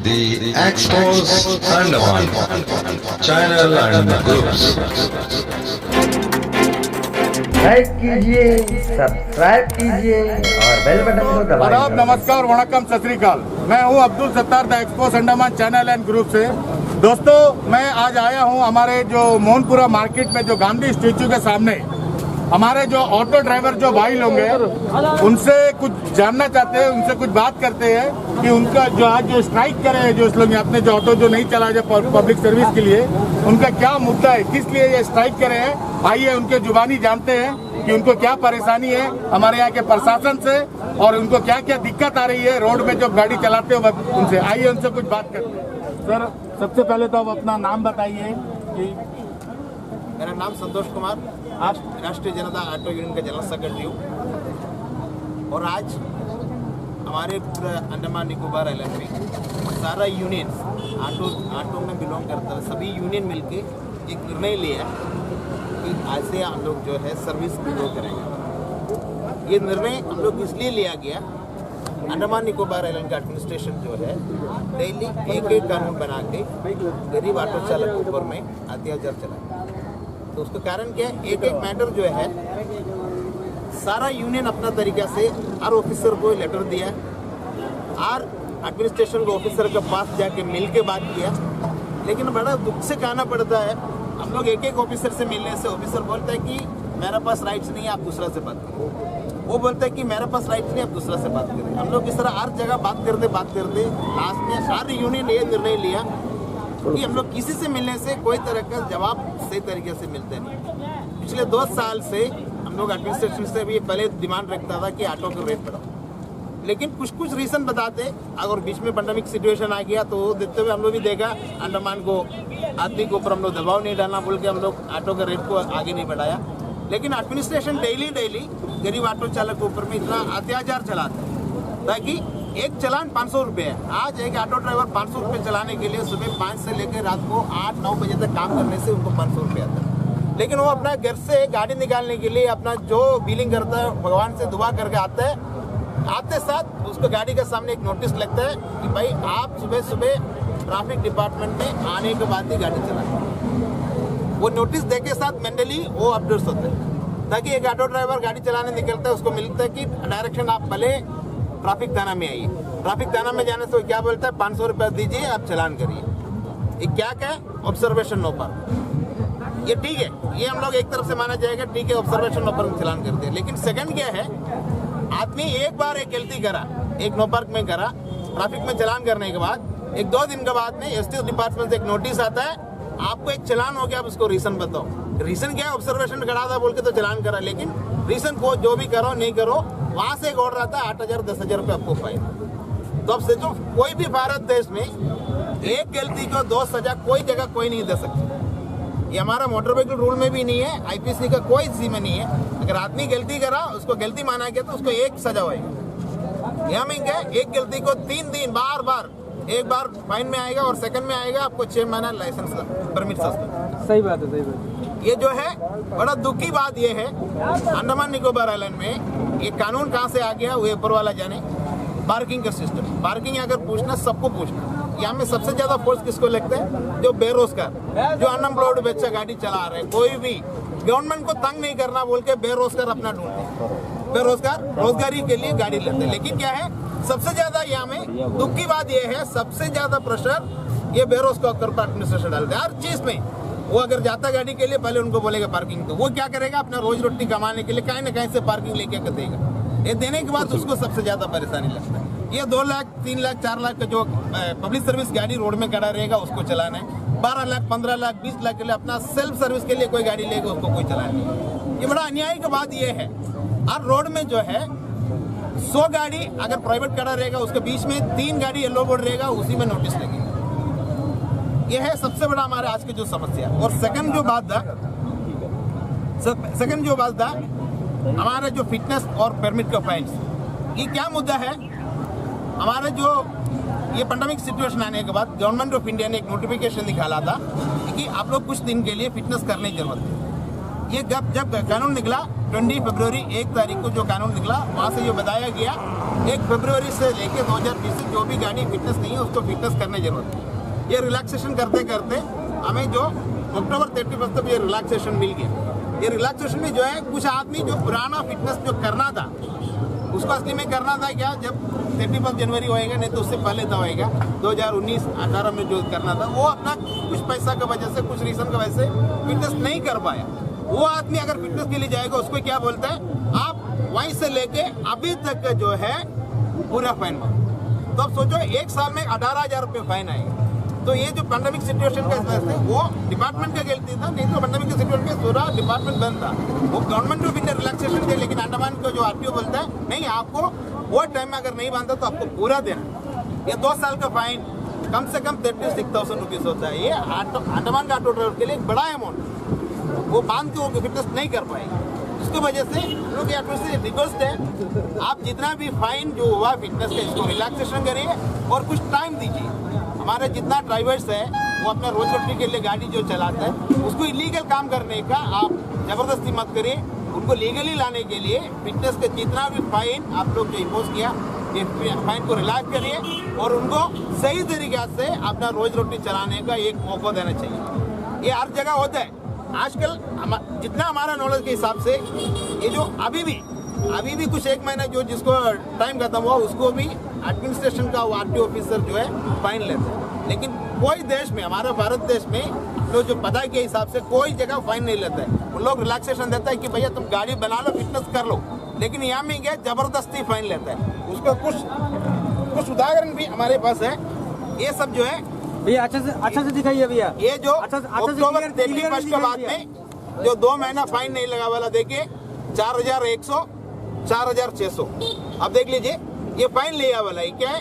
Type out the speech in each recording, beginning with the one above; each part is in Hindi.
The Expos Andaman channel and groups. Like कीजिए, सब्सक्राइब कीजिए और बेल बटन को दबाइए। आदाब, नमस्कार, वणक्कम, सत श्री अकाल। मैं हूं Abdul Sattar the expose Andaman channel and group से। दोस्तों, मैं आज आया हूं हमारे जो मोहनपुरा मार्केट में जो गांधी स्टैचू के सामने हमारे जो ऑटो ड्राइवर जो भाई लोग हैं उनसे कुछ जानना चाहते हैं, उनसे कुछ बात करते हैं कि उनका जो आज जो स्ट्राइक करे हैं जो इस लोग अपने जो ऑटो जो नहीं चला जाए पब्लिक सर्विस के लिए, उनका क्या मुद्दा है, किस लिए ये स्ट्राइक करे हैं। आइए उनके जुबानी जानते हैं कि उनको क्या परेशानी है हमारे यहाँ के प्रशासन से और उनको क्या क्या दिक्कत आ रही है रोड में जो गाड़ी चलाते हो उनसे। आइए उनसे कुछ बात करते हैं। सर, सबसे पहले तो आप अपना नाम बताइए। कि मेरा नाम संतोष कुमार, राष्ट्रीय जनता ऑटो यूनियन का जनरल सेक्रेटरी हूँ। और आज हमारे पूरे अंडमान निकोबार आइलैंड में सारा यूनियन ऑटो में बिलोंग करता है, सभी यूनियन मिलके एक निर्णय लिया कि आज से हम लोग जो है सर्विस विड्रॉ करेंगे। ये निर्णय हम लोग इसलिए लिया गया, अंडमान निकोबार आइलैंड का एडमिनिस्ट्रेशन जो है डेली एक कानून बना के गरीब ऑटो चालक के ऊपर में अत्याचार चला। तो उसका कारण क्या है, एक मैटर जो है सारा यूनियन अपना तरीका से हर ऑफिसर को लेटर दिया, हर एडमिनिस्ट्रेशन को ऑफिसर के पास जाके मिल के बात किया। लेकिन बड़ा दुख से कहना पड़ता है, हम लोग एक ऑफिसर से मिलने से ऑफिसर बोलता है कि मेरे पास राइट्स नहीं है, आप दूसरा से बात करें। वो बोलता है कि मेरे पास राइट्स नहीं, आप दूसरा से बात करें। हम लोग इस तरह हर जगह बात करते लास्ट में सारी यूनियन ये निर्णय लिया कि हम लोग किसी से मिलने से कोई तरह का जवाब सही तरीके से मिलते नहीं। पिछले 2 साल से हम लोग एडमिनिस्ट्रेशन से भी पहले डिमांड रखता था कि ऑटो का रेट बढ़ाओ, लेकिन कुछ रीज़न बताते। अगर बीच में पैंडेमिक सिचुएशन आ गया तो वो देखते हुए हम लोग भी देखा अंडमान को आदमी के ऊपर हम लोग दबाव नहीं डालना बोल के हम लोग ऑटो के रेट को आगे नहीं बढ़ाया। लेकिन एडमिनिस्ट्रेशन डेली गरीब ऑटो चालक के ऊपर में इतना अत्याचार चलाता है ताकि एक चलान 500 रुपये है। आज एक ऑटो ड्राइवर 500 रुपये चलाने के लिए सुबह 5 से लेकर रात को 8-9 बजे तक काम करने से उनको 500 रुपये आता है। लेकिन वो अपना घर से गाड़ी निकालने के लिए अपना जो बिलिंग करता है भगवान से दुआ करके आता है, आते साथ उसको गाड़ी के सामने एक नोटिस लगता है कि भाई आप सुबह ट्रैफिक डिपार्टमेंट में आने के बाद ही गाड़ी चलाएं। वो नोटिस दे के साथ मेंटली वो अपडेट्स होते हैं ताकि एक ऑटो ड्राइवर गाड़ी चलाने निकलता है, उसको मिलता है कि डायरेक्शन आप पहले ट्रैफिक थाना में आइए। ट्रैफिक थाना में जाने से वो क्या बोलता है, 500 रुपये दीजिए, आप चलान करिए। ये क्या ऑब्जर्वेशन नो पार्क। ये ठीक है, ये हम लोग एक तरफ से माना जाएगा, ठीक है, ऑब्जर्वेशन नो पार्क चलान करते हैं। लेकिन सेकंड क्या है, आदमी एक बार एक गलती करा, एक नो पार्क में करा, ट्रैफिक में चलान करने के बाद 1-2 दिन के बाद में एसटी डिपार्टमेंट से एक नोटिस आता है, आपको एक चलान हो गया, आप उसको रीजन बताओ। रीजन क्या है, ऑब्जर्वेशन करा था बोल के तो चलान करा, लेकिन रीजन को जो भी करो नहीं करो, वहां से एक ऑर्डर आता है 8,000-10,000 रुपये आपको फाइन। तो अब से जो कोई भी भारत देश में एक गलती को 2 सजा कोई जगह कोई नहीं दे सकती। ये हमारा मोटर व्हीकल रूल में भी नहीं है, आईपीसी का कोई सी में नहीं है। अगर आदमी गलती करा, उसको गलती माना गया तो उसको एक सजा होगी। यहाँ में क्या, एक गलती को 3 दिन बार एक बार फाइन में आएगा और सेकंड में आएगा आपको 6 महीना लाइसेंस परमिट सस्पेंड। सही बात है। ये जो है बड़ा दुख की बात ये है, अंडमान निकोबार आइलैंड में ये कानून कहाँ से आ गया वो ऊपर वाला जाने। पार्किंग का सिस्टम, पार्किंग अगर पूछना सबको पूछना, यहाँ में सबसे ज्यादा फोर्स किसको लगता है, जो बेरोजगार, जो अनएम्प्लॉयड बच्चा गाड़ी चला रहे, कोई भी गवर्नमेंट को तंग नहीं करना बोल के बेरोजगार अपना ढूंढते, बेरोजगार रोजगारी के लिए गाड़ी लेते। लेकिन क्या है, सबसे ज्यादा यहाँ में दुख की बात यह है, सबसे ज्यादा प्रेशर ये बेरोजगार पर एडमिनिस्ट्रेशन डालते हैं हर चीज में। वो अगर जाता गाड़ी के लिए पहले उनको बोलेगा पार्किंग, तो वो क्या करेगा, अपना रोज रोटी कमाने के लिए कहीं ना कहीं से पार्किंग लेके देगा। ये देने के बाद उसको सबसे ज्यादा परेशानी लगता है। ये 2 लाख 3 लाख 4 लाख का जो पब्लिक सर्विस गाड़ी रोड में खड़ा रहेगा उसको चलाना है, 12 लाख 15 लाख 20 लाख के लिए अपना सेल्फ सर्विस के लिए कोई गाड़ी लेगा उसको कोई चलाना नहीं। ये बड़ा अन्याय की बात ये है, हर रोड में जो है 100 गाड़ी अगर प्राइवेट खड़ा रहेगा उसके बीच में 3 गाड़ी येलो बोर्ड रहेगा, उसी में नोटिस लगेगा। यह है सबसे बड़ा हमारे आज की जो समस्या। और सेकंड जो बात था हमारे जो फिटनेस और परमिट का फाइन्स, ये क्या मुद्दा है। हमारे जो ये पैंडेमिक सिचुएशन आने के बाद गवर्नमेंट ऑफ इंडिया ने एक नोटिफिकेशन निकाला था कि आप लोग कुछ दिन के लिए फिटनेस करने की जरूरत है। ये जब कानून निकला 20 फरवरी 1 तारीख को जो कानून निकला वहाँ से जो बताया गया 1 फरवरी से लेकर 2020 से जो भी गाड़ी फिटनेस नहीं है उसको फिटनेस करने की जरूरत है। ये रिलैक्सेशन करते करते हमें जो अक्टूबर 31 तक ये रिलैक्सेशन मिल गया। ये रिलैक्सेशन में जो है कुछ आदमी जो पुराना फिटनेस जो करना था उसको असली में करना था क्या, जब 31 जनवरी होएगा नहीं तो उससे पहले तब होएगा 2019-18 में जो करना था वो अपना कुछ पैसा की वजह से कुछ रीजन की वजह से फिटनेस नहीं कर पाया। वो आदमी अगर फिटनेस के लिए जाएगा उसको क्या बोलता है, आप वहीं से लेके अभी तक का जो है पूरा फाइन मारो। तो अब सोचो 1 साल में 18,000 रुपये फाइन आएगा। तो ये जो पैंडेमिक सिचुएशन का वजह से वो डिपार्टमेंट का गलती था, नहीं तो पैंडेमिक के सिचुएशन में पूरा डिपार्टमेंट बंद था। वो गवर्नमेंट को भी रिलैक्सेशन थे, लेकिन अंडमान को जो आरटीओ बोलता है नहीं आपको वो टाइम में अगर नहीं बांधा तो आपको पूरा देना। ये 2 साल का फाइन कम से कम 36,000 रुपीज होता है। ये अंडमान का ऑटो ड्राइवर के लिए एक बड़ा अमाउंट, वो बांध के वो फिटनेस नहीं कर पाएंगे। इसकी वजह से लोग रिक्वेस्ट है आप जितना भी फाइन जो हुआ फिटनेस का इसको रिलैक्सेशन करिए और कुछ टाइम दीजिए। हमारे जितना ड्राइवर्स है वो अपना रोज रोटी के लिए गाड़ी जो चलाता है उसको इलीगल काम करने का आप जबरदस्ती मत करिए। उनको लीगली लाने के लिए फिटनेस का जितना भी फाइन आप लोग जो इम्पोज किया ये फाइन को रिलैक्स करिए और उनको सही तरीके से अपना रोज रोटी चलाने का एक मौका देना चाहिए। ये हर जगह होता है आजकल। जितना हमारा नॉलेज के हिसाब से ये जो अभी भी कुछ 1 महीना जो जिसको टाइम खत्म हुआ उसको भी एडमिनिस्ट्रेशन का आरटीओ ऑफिसर जो है फाइन लेते हैं। लेकिन कोई देश में, हमारा भारत देश में तो जो पता के हिसाब से कोई जगह फाइन नहीं लेता है। उन लोग रिलैक्सेशन देता है कि भैया तुम गाड़ी बना लो फिटनेस कर लो, लेकिन यहाँ में क्या जबरदस्ती फाइन लेता है। उसका कुछ उदाहरण भी हमारे पास है। ये सब जो है भैया अच्छा से दिखाइए भैया। ये जो अक्टूबर 31 के बाद में जो 2 महीना फाइन नहीं लगा वाला देखिए 4,100 4,600। अब देख लीजिए ये फाइन लिया वाला है क्या है,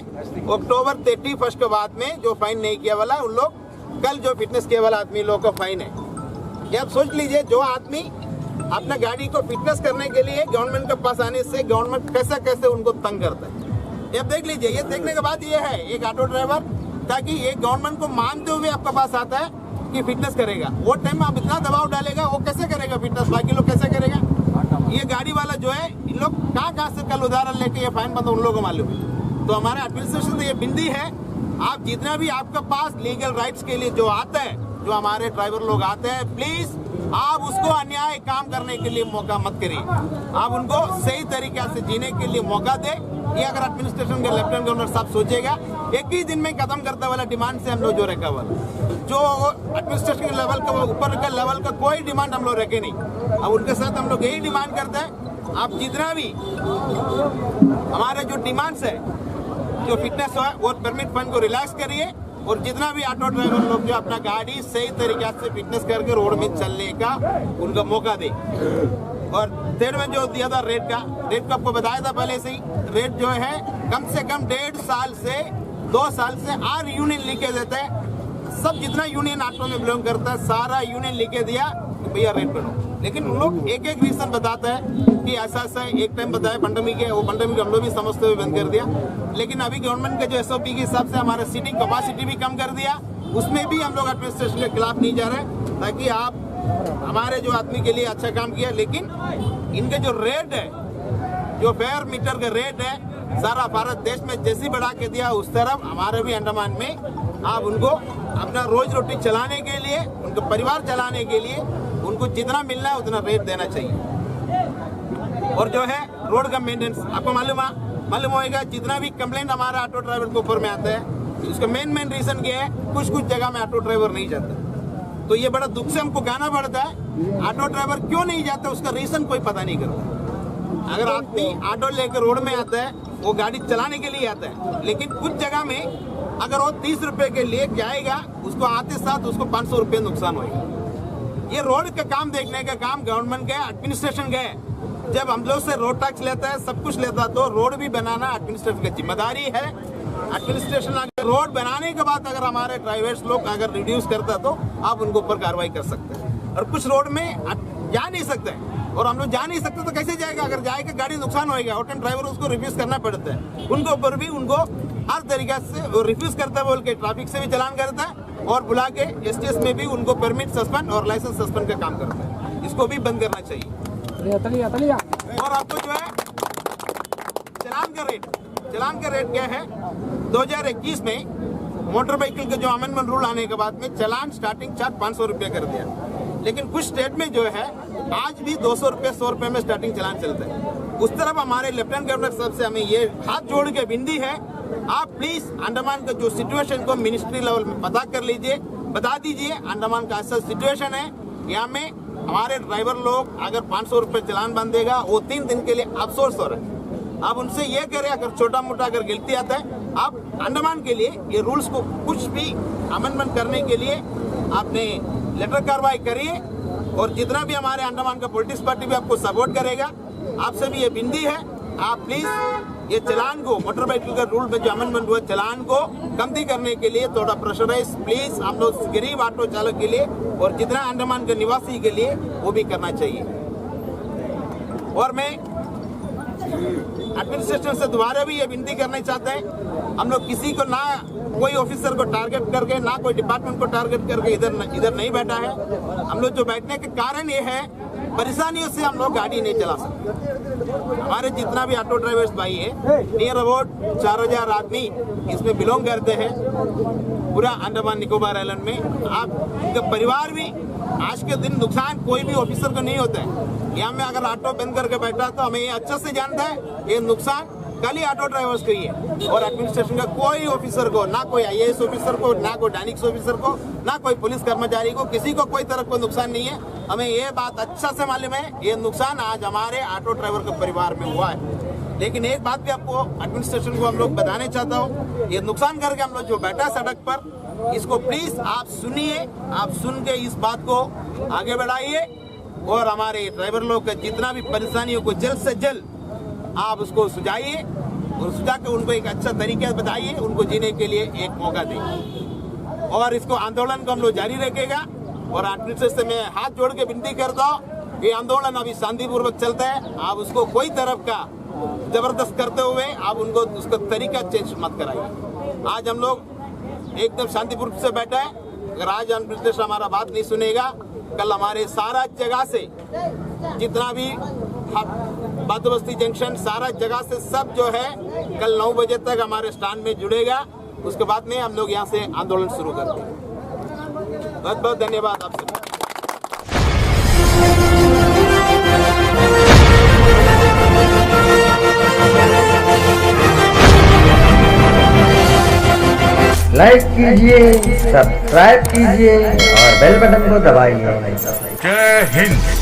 अक्टूबर 31 के बाद में जो फाइन नहीं किया वाला उन लोग कल जो फिटनेस किया वाला आदमी लोग का फाइन है। ये आप सोच लीजिए जो आदमी अपना गाड़ी को फिटनेस करने के लिए गवर्नमेंट के पास आने से गवर्नमेंट कैसे उनको तंग करता है। ये आप देख लीजिए। ये देखने के बाद ये है एक ऑटो ड्राइवर ताकि ये गवर्नमेंट को मानते हुए आपके पास आता है कि फिटनेस करेगा, वो टाइम में आप इतना दबाव डालेगा वो कैसे करेगा फिटनेस, बाकी लोग कैसे करेगा। ये गाड़ी वाला जो है इन लोग कहाँ से कल उदाहरण लेके ये फाइन बंद उन लोगों को मालूम है। तो हमारे एडमिनिस्ट्रेशन से ये बिंदी है, आप जितना भी आपके पास लीगल राइट्स के लिए जो आता है, जो हमारे ड्राइवर लोग आते हैं, प्लीज आप उसको अन्याय काम करने के लिए मौका मत करिए। आप उनको सही तरीके से जीने के लिए मौका दे। ये अगर एडमिनिस्ट्रेशन के लेफ्टिनेंट गवर्नर साहब सोचेगा 1 ही दिन में खत्म करता वाला डिमांड से हम लोग जो रखा वाला जो एडमिनिस्ट्रेशन के लेवल का ऊपर का लेवल का कोई डिमांड हम लोग रखे नहीं। अब उनके साथ हम लोग यही डिमांड करते हैं आप जितना भी हमारे जो डिमांड्स है जो फिटनेस है वो परमिट फाइन को रिलैक्स करिए और जितना भी ऑटो ड्राइवर लोग जो अपना गाड़ी सही तरीके से फिटनेस करके रोड में चलने का उनका मौका दे। और थर्ड में जो दिया था रेट का आपको बताया था पहले से ही। रेट जो है कम से कम 1.5 साल से 2 साल से हर यूनियन लिखे देता है। सब जितना यूनियन ऑटो में बिलोंग करता है सारा यूनियन लिखे दिया कि भैया रेट बढ़ो, लेकिन उन लोग एक रीजन बताता है कि ऐसा एक टाइम बताया पेंडेमिक है, वो पेंडेमिक हम लोग भी समझते हुए बंद कर दिया। लेकिन अभी गवर्नमेंट के जो एसओपी के हिसाब से हमारा सीटिंग कैपेसिटी भी कम कर दिया, उसमें भी हम लोग एडमिनिस्ट्रेशन के खिलाफ नहीं जा रहे ताकि आप हमारे जो आदमी के लिए अच्छा काम किया। लेकिन इनके जो रेट है, जो फेयर मीटर का रेट है, सारा भारत देश में जैसी बढ़ा के दिया उस तरफ हमारे भी अंडमान में आप उनको अपना रोज रोटी चलाने के लिए, उनका परिवार चलाने के लिए उनको जितना मिलना है उतना रेट देना चाहिए। और जो है रोड का मेंटेनेंस आपको मालूम होगा, जितना भी कंप्लेंट हमारा ऑटो ड्राइवर के ऊपर में आता है उसका मेन रीजन क्या है, कुछ जगह में ऑटो ड्राइवर नहीं जाता। तो ये बड़ा दुख से हमको कहना पड़ता है ऑटो ड्राइवर क्यों नहीं जाता, उसका रीजन कोई पता नहीं करता। अगर आदमी ऑटो लेकर रोड में आता है वो गाड़ी चलाने के लिए आता है, लेकिन कुछ जगह में अगर वो 30 रुपए के लिए जाएगा उसको आते साथ उसको 500 रुपये नुकसान होगा। ये रोड का काम देखने का काम गवर्नमेंट का एडमिनिस्ट्रेशन का है। जब हम लोग से रोड टैक्स लेता है, सब कुछ लेता है, तो रोड भी बनाना एडमिनिस्ट्रेशन की जिम्मेदारी है। एडमिनिस्ट्रेशन अगर रोड बनाने के बाद अगर हमारे ड्राइवर्स लोग अगर रिड्यूस करता तो आप उनके ऊपर कार्रवाई कर सकते हैं। और कुछ रोड में जा नहीं सकते, और हम लोग जा नहीं सकते तो कैसे जाएगा, अगर जाएगा गाड़ी नुकसान होएगा, ऑटो ड्राइवर उसको रिफ्यूज करना पड़ता है। उनके ऊपर भी उनको हर तरीके से रिफ्यूज करता है बोल के ट्रैफिक से भी चलान करता है और बुला के एसटीएस में भी उनको परमिट सस्पेंड और लाइसेंस सस्पेंड का काम करता है। इसको भी बंद करना चाहिए। और आपको जो है चलान का रेट क्या है? 2021 में मोटर व्हीकल के जो अमेंडमेंट रूल आने के बाद में चलान स्टार्टिंग चार्ज 500 रुपये कर दिया, लेकिन कुछ स्टेट में जो है आज भी 200 रुपये 100 रुपये में स्टार्टिंग चलान चलता है। उस तरफ हमारे लेफ्टिनेंट गवर्नर साहब से हमें ये हाथ जोड़ के विनती है, आप प्लीज अंडमान का जो सिचुएशन को मिनिस्ट्री लेवल में पता कर लीजिए, बता दीजिए अंडमान का ऐसा सिचुएशन है। यहाँ में हमारे ड्राइवर लोग अगर 500 रुपये चलान बन देगा, वो 3 दिन के लिए अफसोस हो रहा है। आप उनसे ये करें, अगर छोटा मोटा अगर गलती आता है, आप अंडमान के लिए ये रूल्स को कुछ भी अमेंडमेंट करने के लिए आपने लेटर कार्रवाई करिए, और जितना भी हमारे अंडमान का पॉलिटिक्स पार्टी भी आपको सपोर्ट करेगा। आपसे भी ये विनती है, आप प्लीज ये चलान को मोटर व्हीकल का रूल में जो अमेंडमेंट हुआ चलान को कमती करने के लिए थोड़ा प्रेशराइज प्लीज हम लोग गरीब ऑटो चालक के लिए और जितना अंडमान के निवासी के लिए वो भी करना चाहिए। और मैं एडमिनिस्ट्रेशन से दोबारा भी ये विनती करना चाहते हैं, हम लोग किसी को ना कोई ऑफिसर को टारगेट करके ना कोई डिपार्टमेंट को टारगेट करके इधर नहीं बैठा है। हम लोग जो बैठने के कारण ये है, परेशानियों से हम लोग गाड़ी नहीं चला सकते। हमारे जितना भी ऑटो ड्राइवर्स भाई है, नियर अबाउट 4000 आदमी इसमें बिलोंग करते हैं पूरा अंडमान निकोबार आइलैंड में। आप उनका परिवार भी आज के दिन नुकसान कोई भी ऑफिसर को नहीं होता है। यहाँ में अगर ऑटो बंद करके बैठा तो हमें ये अच्छे से जानता है, ये नुकसान कल ही ऑटो ड्राइवर्स को ही है। और एडमिनिस्ट्रेशन का कोई ऑफिसर को, ना कोई IAS ऑफिसर को, ना कोई डायनिक्स ऑफिसर को, ना कोई पुलिस कर्मचारी को, किसी को कोई तरह का नुकसान नहीं है। हमें ये बात अच्छा से मालूम है, ये नुकसान आज हमारे ऑटो ड्राइवर के परिवार में हुआ है। लेकिन एक बात भी आपको एडमिनिस्ट्रेशन को हम लोग बताने चाहता हूँ, ये नुकसान करके हम लोग जो बैठा सड़क पर, इसको प्लीज आप सुनिए, आप सुन के इस बात को आगे बढ़ाइए, और हमारे ड्राइवर लोग का जितना भी परेशानियों को जल्द से जल्द आप उसको सुझाइए, और सुझा के उनको एक अच्छा तरीका बताइए, उनको जीने के लिए एक मौका दें। और इसको आंदोलन को हम लोग जारी रखेगा। और एडमिनिस्ट्रेशन से मैं हाथ जोड़ के विनती करता हूँ, ये आंदोलन अभी शांतिपूर्वक चलता है, आप उसको कोई तरफ का जबरदस्त करते हुए आप उनको उसका तरीका चेंज मत कराइए। आज हम लोग एकदम शांतिपूर्वक से बैठा है। अगर आज एडमिनिस्ट्रेशन हमारा बात नहीं सुनेगा, कल हमारे सारा जगह से जितना भी बादोबस्ती जंक्शन सारा जगह से सब जो है कल 9 बजे तक हमारे स्टैंड में जुड़ेगा। उसके बाद में हम लोग यहाँ से आंदोलन शुरू करते हैं। बहुत बहुत धन्यवाद आपसे। लाइक कीजिए, सब्सक्राइब कीजिए और बेल बटन को दबाइए। जय हिंद।